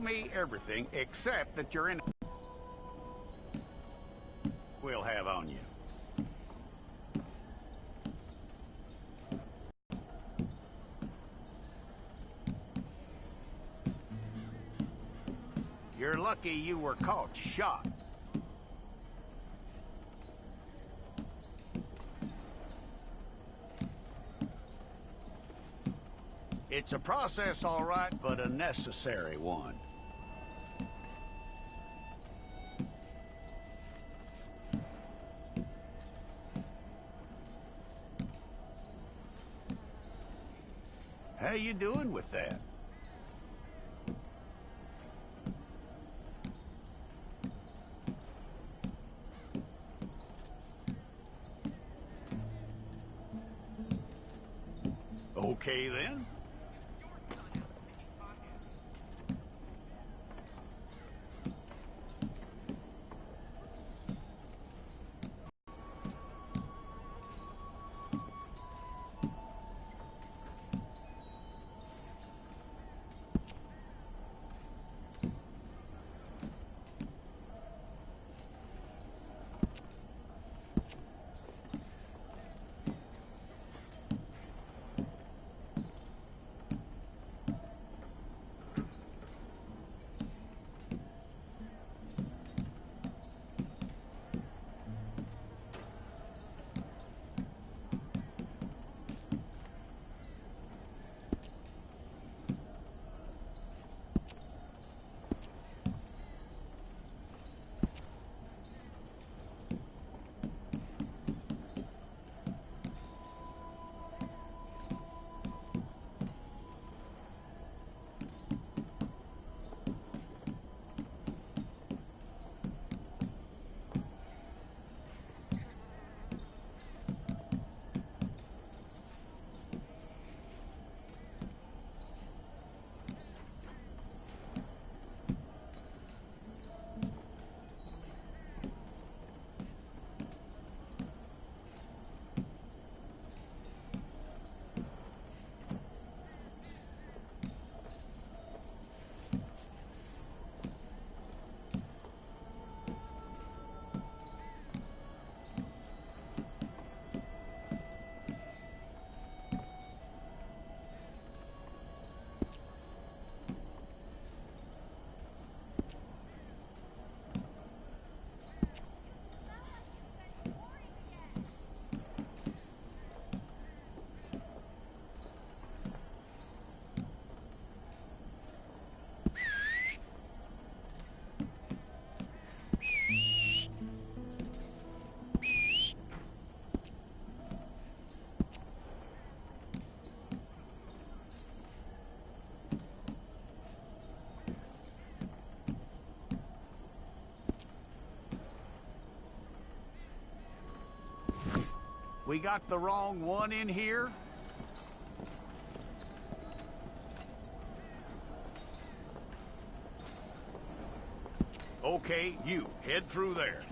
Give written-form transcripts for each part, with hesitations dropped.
me everything except that you're in... We'll have on you. You're lucky you were caught shot. It's a process, all right, but a necessary one. How you doing with that? Okay, then. We got the wrong one in here? Okay, you, head through there.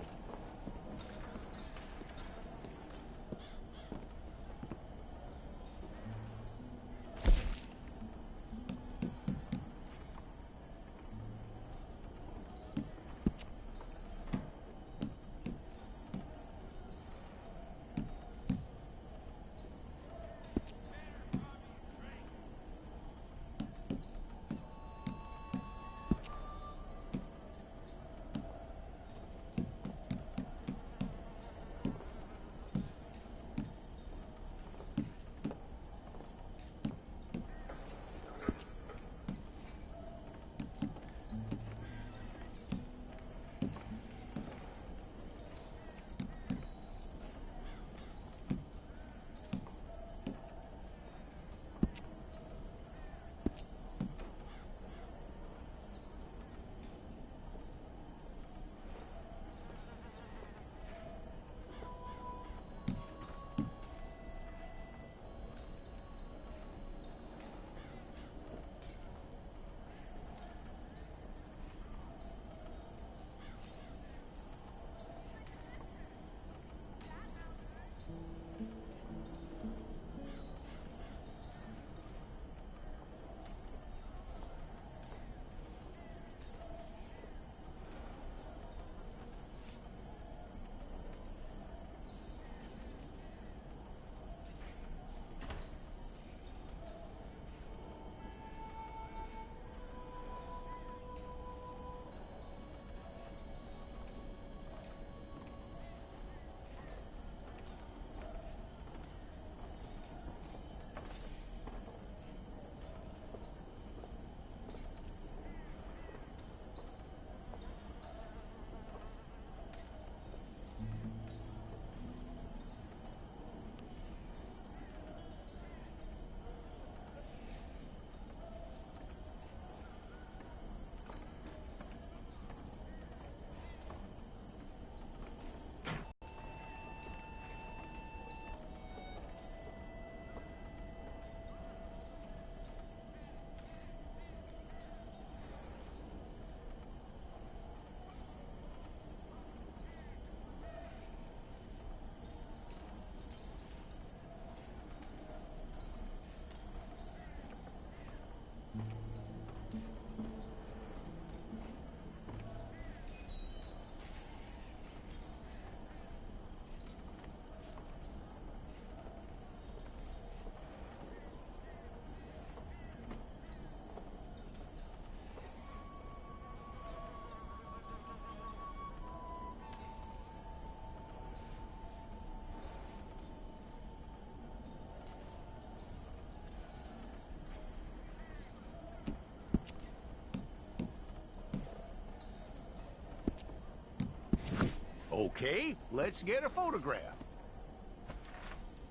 Okay, let's get a photograph.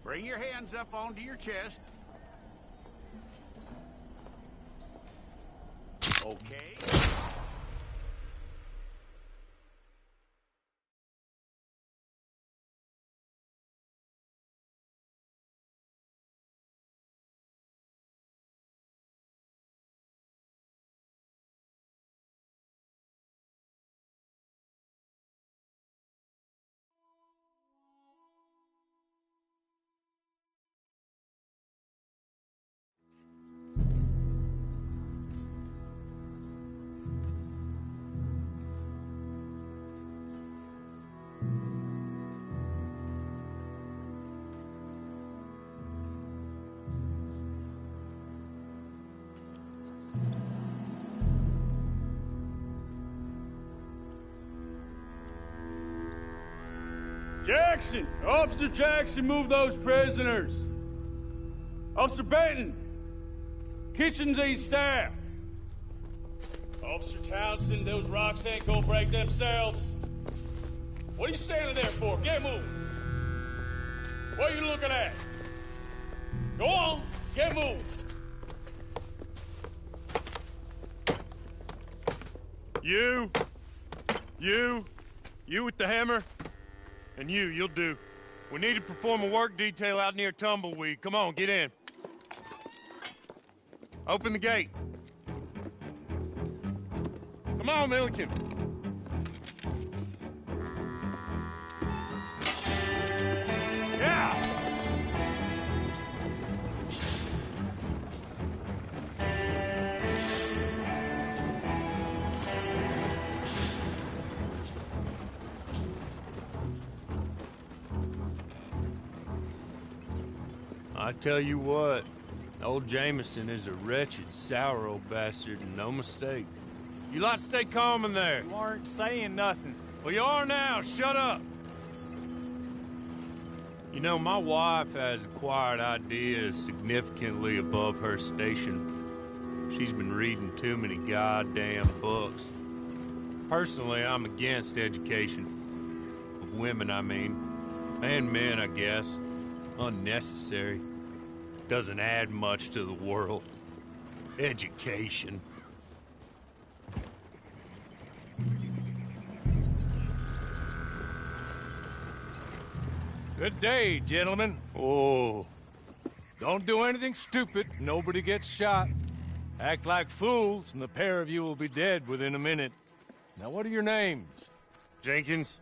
Bring your hands up onto your chest. Okay. Jackson! Officer Jackson, move those prisoners! Officer Benton! Kitchens aid staff! Officer Townsend, those rocks ain't gonna break themselves. What are you standing there for? Get moving! What are you looking at? Go on, get moving! You with the hammer? And you'll do. We need to perform a work detail out near Tumbleweed. Come on, get in. Open the gate. Come on, Milliken. Yeah! I tell you what, old Jameson is a wretched, sour old bastard, and no mistake. You lot stay calm in there. You aren't saying nothing. Well, you are now. Shut up. You know, my wife has acquired ideas significantly above her station. She's been reading too many goddamn books. Personally, I'm against education. Of women, I mean. And men, I guess. Unnecessary. Doesn't add much to the world. Education. Good day, gentlemen. Oh. Don't do anything stupid. Nobody gets shot. Act like fools, and the pair of you will be dead within a minute. Now, what are your names? Jenkins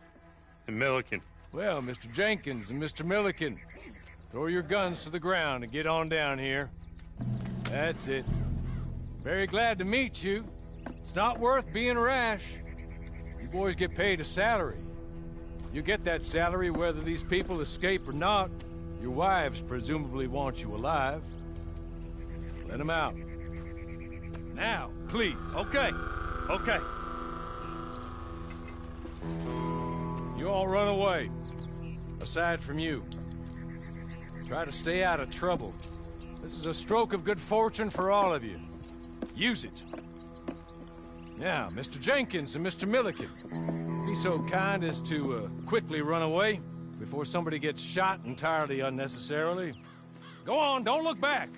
and Milliken. Well, Mr. Jenkins and Mr. Milliken, throw your guns to the ground and get on down here. That's it. Very glad to meet you. It's not worth being rash. You boys get paid a salary. You get that salary whether these people escape or not. Your wives presumably want you alive. Let them out. Now, please. Okay. You all run away. Aside from you. Try to stay out of trouble. This is a stroke of good fortune for all of you. Use it. Now, Mr. Jenkins and Mr. Milliken, be so kind as to quickly run away before somebody gets shot entirely unnecessarily. Go on, don't look back.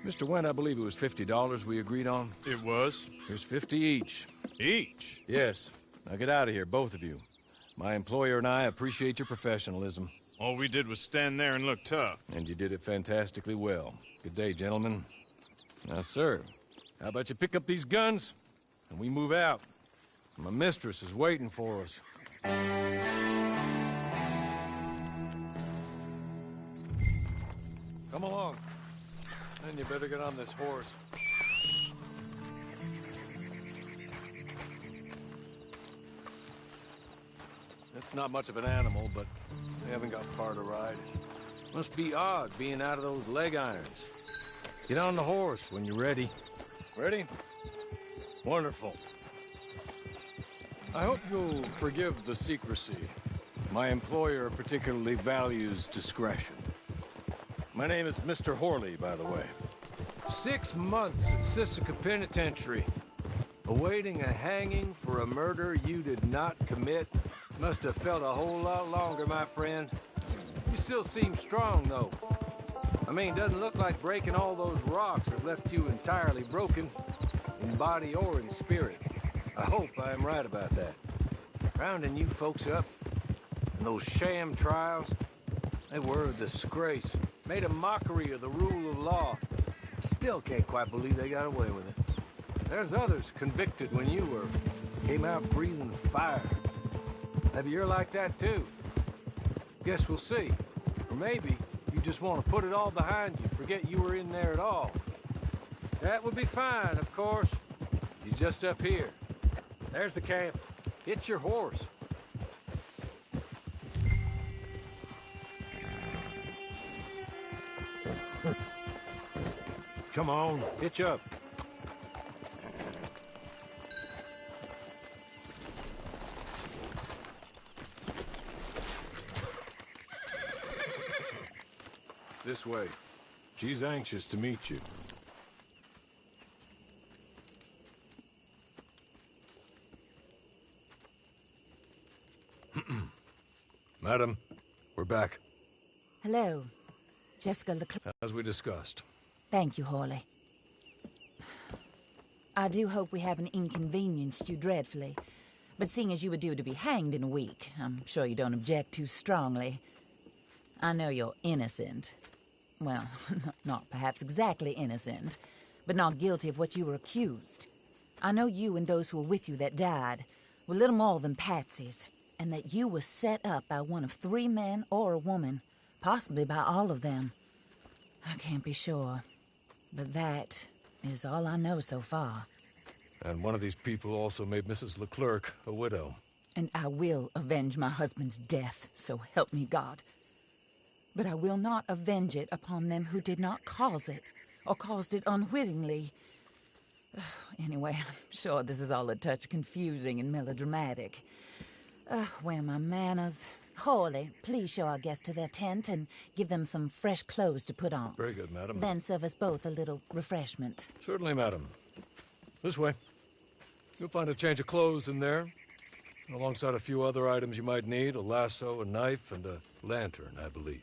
Mr. Wendt, I believe it was $50 we agreed on. It was. Here's 50 each. Each? Yes. Now get out of here, both of you. My employer and I appreciate your professionalism. All we did was stand there and look tough. And you did it fantastically well. Good day, gentlemen. Now, sir, how about you pick up these guns, and we move out? My mistress is waiting for us. Come along. Then you better get on this horse. It's not much of an animal, but we haven't got far to ride. Must be odd being out of those leg irons. Get on the horse when you're ready. Ready? Wonderful. I hope you'll forgive the secrecy. My employer particularly values discretion. My name is Mr. Horley, by the way. 6 months at Sisika Penitentiary, awaiting a hanging for a murder you did not commit. Must have felt a whole lot longer, my friend. You still seem strong, though. I mean, doesn't look like breaking all those rocks has left you entirely broken, in body or in spirit. I hope I am right about that. Rounding you folks up, and those sham trials, they were a disgrace. Made a mockery of the rule of law. Still can't quite believe they got away with it. There's others convicted when you were. Came out breathing fire. Maybe you're like that too. Guess we'll see. Or maybe you just want to put it all behind you, forget you were in there at all. That would be fine, of course. You're just up here. There's the camp. Hit your horse. Come on, hitch up. This way. She's anxious to meet you. Madam, we're back. Hello. Jessica Leclerc. As we discussed. Thank you, Hawley. I do hope we haven't inconvenienced you dreadfully. But seeing as you were due to be hanged in a week, I'm sure you don't object too strongly. I know you're innocent. Well, not perhaps exactly innocent, but not guilty of what you were accused. I know you and those who were with you that died were little more than patsies, and that you were set up by one of 3 men or a woman, possibly by all of them. I can't be sure, but that is all I know so far. And one of these people also made Mrs. Leclerc a widow. And I will avenge my husband's death, so help me God. But I will not avenge it upon them who did not cause it, or caused it unwittingly. Anyway, I'm sure this is all a touch confusing and melodramatic. Where are my manners? Hawley, please show our guests to their tent and give them some fresh clothes to put on. Very good, madam. Then serve us both a little refreshment. Certainly, madam. This way. You'll find a change of clothes in there, alongside a few other items you might need, a lasso, a knife, and a lantern, I believe.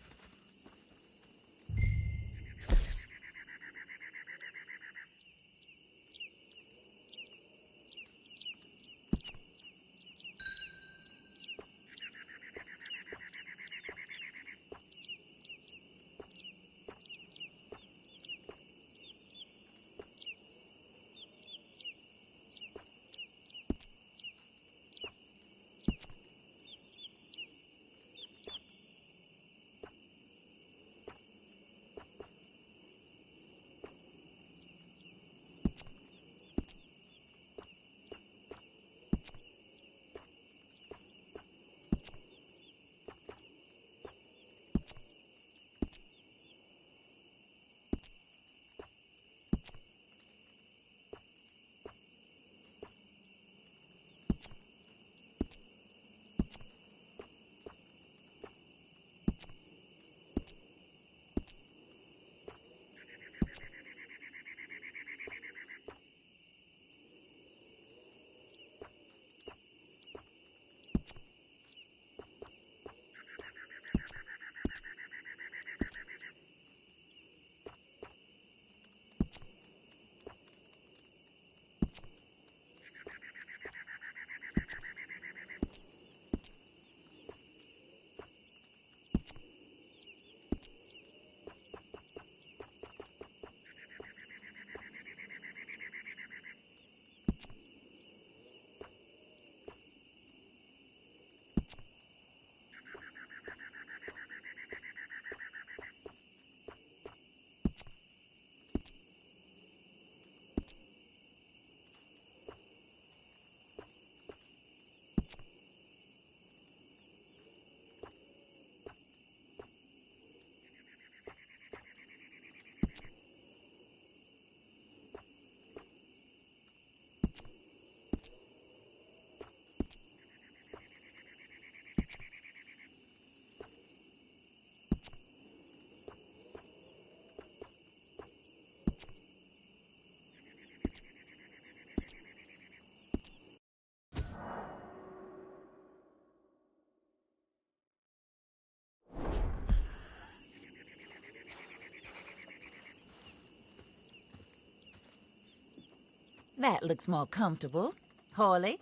That looks more comfortable. Hawley,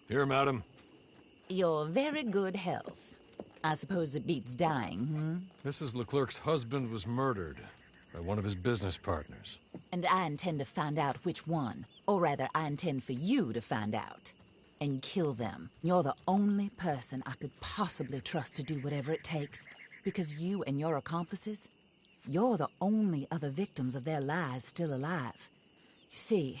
Here, madam. your very good health. I suppose it beats dying, Mrs. Leclerc's husband was murdered by one of his business partners. And I intend to find out which one. Or rather, I intend for you to find out. And kill them. You're the only person I could possibly trust to do whatever it takes. Because you and your accomplices, you're the only other victims of their lies still alive. You see,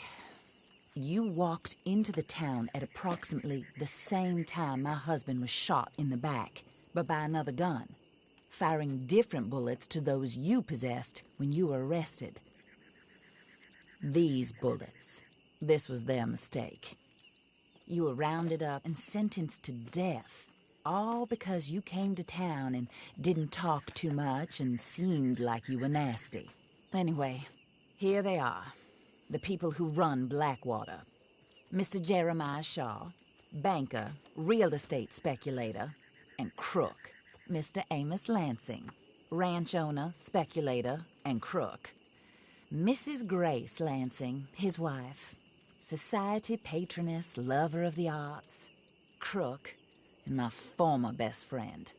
you walked into the town at approximately the same time my husband was shot in the back, but by another gun, firing different bullets to those you possessed when you were arrested. These bullets, this was their mistake. You were rounded up and sentenced to death, all because you came to town and didn't talk too much and seemed like you were nasty. Anyway, here they are, the people who run Blackwater. Mr. Jeremiah Shaw, banker, real estate speculator, and crook. Mr. Amos Lansing, ranch owner, speculator, and crook. Mrs. Grace Lansing, his wife, society patroness, lover of the arts, crook, and my former best friend.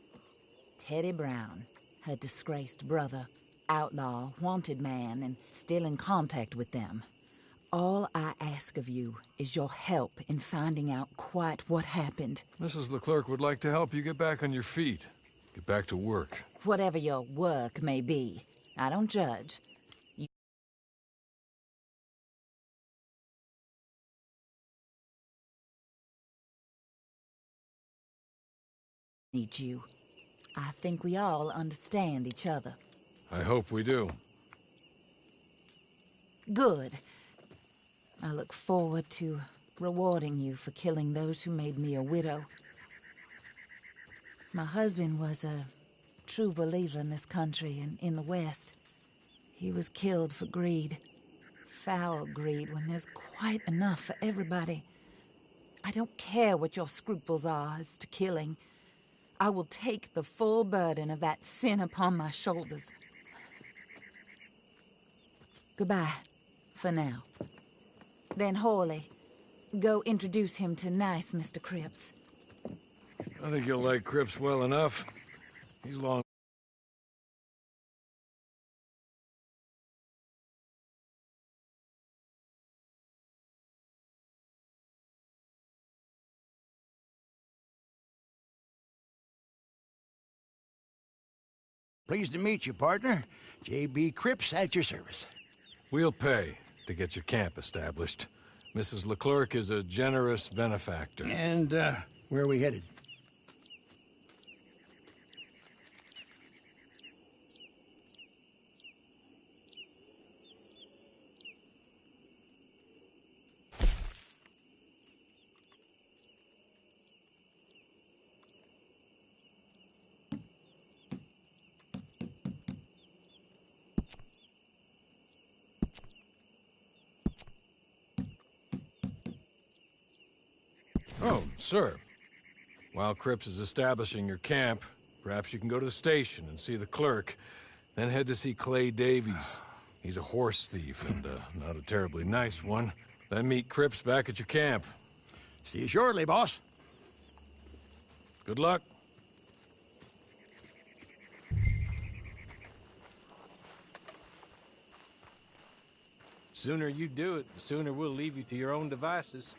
Teddy Brown, her disgraced brother, outlaw, wanted man, and still in contact with them. All I ask of you is your help in finding out quite what happened. Mrs. Leclerc would like to help you get back on your feet. Get back to work. Whatever your work may be, I don't judge. Need you. I think we all understand each other. I hope we do. Good. I look forward to rewarding you for killing those who made me a widow. My husband was a true believer in this country and in the West. He was killed for greed. Foul greed when there's quite enough for everybody. I don't care what your scruples are as to killing. I will take the full burden of that sin upon my shoulders. Goodbye, for now. Then Hawley, go introduce him to nice Mr. Cripps. I think you'll like Cripps well enough. He's long. Pleased to meet you, partner. J.B. Cripps at your service. We'll pay to get your camp established. Mrs. Leclerc is a generous benefactor. And, where are we headed? Oh, sir. While Cripps is establishing your camp, perhaps you can go to the station and see the clerk, then head to see Clay Davies. He's a horse thief and not a terribly nice one. Then meet Cripps back at your camp. See you shortly, boss. Good luck. Sooner you do it, the sooner we'll leave you to your own devices.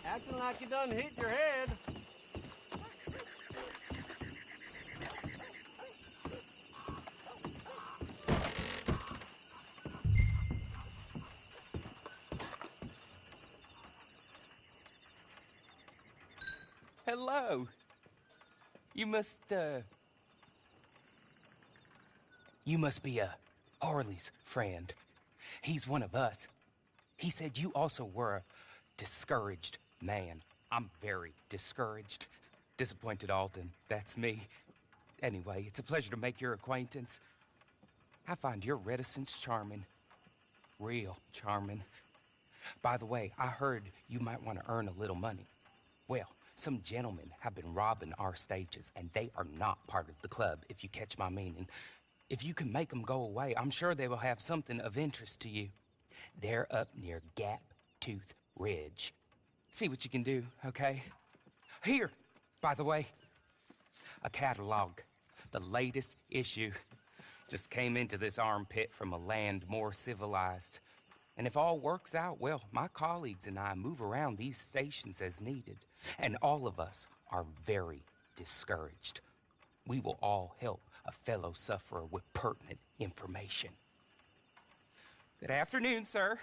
Acting like you done hit your head. Hello. You must be Harley's friend. He's one of us. He said you also were a discouraged man. I'm very discouraged. Disappointed Alden, that's me. Anyway, it's a pleasure to make your acquaintance. I find your reticence charming. Real charming. By the way, I heard you might want to earn a little money. Well, some gentlemen have been robbing our stages, and they are not part of the club, if you catch my meaning. If you can make them go away, I'm sure they will have something of interest to you. They're up near Gap Tooth Ridge. See what you can do, okay? Here, by the way, a catalog. The latest issue. Just came into this armpit from a land more civilized. And if all works out, well, my colleagues and I move around these stations as needed. And all of us are very discouraged. We will all help a fellow sufferer with pertinent information. Good afternoon, sir.